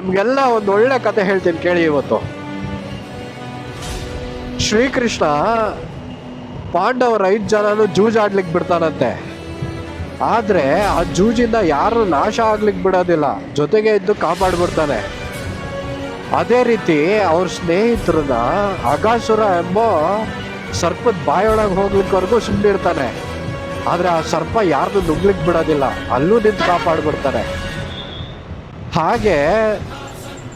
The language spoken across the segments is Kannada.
ನಿಮ್ಗೆಲ್ಲ ಒಂದು ಒಳ್ಳೆ ಕತೆ ಹೇಳ್ತೀನಿ ಕೇಳಿ. ಇವತ್ತು ಶ್ರೀಕೃಷ್ಣ ಪಾಂಡವರ 5 ಜನನು ಜೂಜಾಡ್ಲಿಕ್ಕೆ ಬಿಡ್ತಾನಂತೆ. ಆದ್ರೆ ಆ ಜೂಜಿಂದ ಯಾರು ನಾಶ ಆಗ್ಲಿಕ್ಕೆ ಬಿಡೋದಿಲ್ಲ, ಜೊತೆಗೆ ಇದ್ದು ಕಾಪಾಡ್ಬಿಡ್ತಾನೆ. ಅದೇ ರೀತಿ ಅವ್ರ ಸ್ನೇಹಿತರನ್ನ ಅಗಾಸುರ ಎಂಬ ಸರ್ಪದ ಬಾಯೊಳಗೆ ಹೋಗ್ಲಿಕ್ಕವರೆಗೂ ಸುಮ್ಮನಿರ್ತಾನೆ. ಆದ್ರೆ ಆ ಸರ್ಪ ಯಾರನ್ನು ನುಗ್ಲಿಕ್ಕೆ ಬಿಡೋದಿಲ್ಲ, ಅಲ್ಲೂ ನಿಂತು ಕಾಪಾಡ್ಬಿಡ್ತಾನೆ. ಹಾಗೆ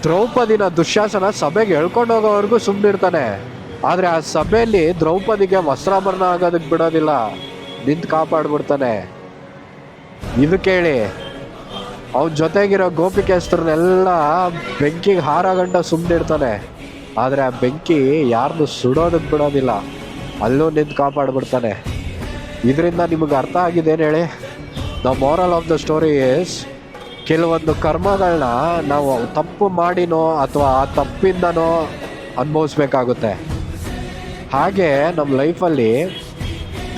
ದ್ರೌಪದಿನ ದುಶ್ಯಾಸನ ಸಭೆಗೆ ಎಳ್ಕೊಂಡು ಹೋಗೋವರೆಗೂ ಸುಮ್ಮನಿರ್ತಾನೆ. ಆದ್ರೆ ಆ ಸಭೆಯಲ್ಲಿ ದ್ರೌಪದಿಗೆ ವಸ್ತ್ರಾಭರಣ ಆಗೋದಕ್ಕೆ ಬಿಡೋದಿಲ್ಲ, ನಿಂತು ಕಾಪಾಡ್ಬಿಡ್ತಾನೆ. ಇದು ಕೇಳಿ ಅವನ ಜೊತೆಗಿರೋ ಗೋಪಿಕೆಸ್ತರನ್ನೆಲ್ಲ ಬೆಂಕಿಗೆ ಹಾರಗಂಟ ಸುಮ್ಮನಿರ್ತಾನೆ. ಆದರೆ ಆ ಬೆಂಕಿ ಯಾರನ್ನು ಸುಡೋದಕ್ಕೆ ಬಿಡೋದಿಲ್ಲ, ಅಲ್ಲೂ ನಿಂತು ಕಾಪಾಡ್ಬಿಡ್ತಾನೆ. ಇದರಿಂದ ನಿಮಗೆ ಅರ್ಥ ಆಗಿದ್ದೇನು ಹೇಳಿ? The moral of the story is, ಕೆಲವೊಂದು ಕರ್ಮಗಳನ್ನ ನಾವು ತಪ್ಪು ಮಾಡಿನೋ ಅಥವಾ ಆ ತಪ್ಪಿಂದನೋ ಅನುಭವಿಸ್ಬೇಕಾಗುತ್ತೆ. ಹಾಗೆ ನಮ್ಮ ಲೈಫಲ್ಲಿ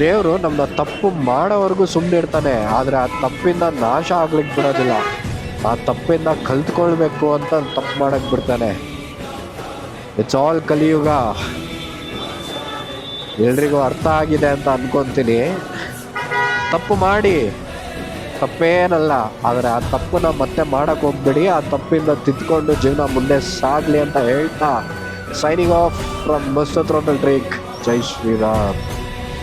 ದೇವರು ನಮ್ಮನ್ನ ತಪ್ಪು ಮಾಡೋವರೆಗೂ ಸುಮ್ಮನಿರ್ತಾನೆ, ಆದರೆ ಆ ತಪ್ಪಿಂದ ನಾಶ ಆಗ್ಲಿಕ್ಕೆ ಬಿಡೋದಿಲ್ಲ. ಆ ತಪ್ಪಿಂದ ಕಲ್ತ್ಕೊಳ್ಬೇಕು ಅಂತ ತಪ್ಪು ಮಾಡಕ್ಕೆ ಬಿಡ್ತಾನೆ. ಇಟ್ಸ್ ಆಲ್ ಕಲಿಯುಗ. ಎಲ್ರಿಗೂ ಅರ್ಥ ಆಗಿದೆ ಅಂತ ಅನ್ಕೊತೀನಿ. ತಪ್ಪು ಮಾಡಿ, ತಪ್ಪೇನಲ್ಲ, ಆದರೆ ಆ ತಪ್ಪನ್ನ ಮತ್ತೆ ಮಾಡಕ್ಕೆ ಹೋಗ್ಬೇಡಿ. ಆ ತಪ್ಪಿಂದ ತಿದ್ಕೊಂಡು ಜೀವನ ಮುಂದೆ ಸಾಗಲಿ ಅಂತ ಹೇಳ್ತಾ, ಸೈನಿಂಗ್ ಆಫ್ ಫ್ರಮ್ ಮಸ್ತ್ ಥ್ರೋಟಲ್ ಟ್ರೇಕ್. ಜೈ ಶ್ರೀರಾಮ್.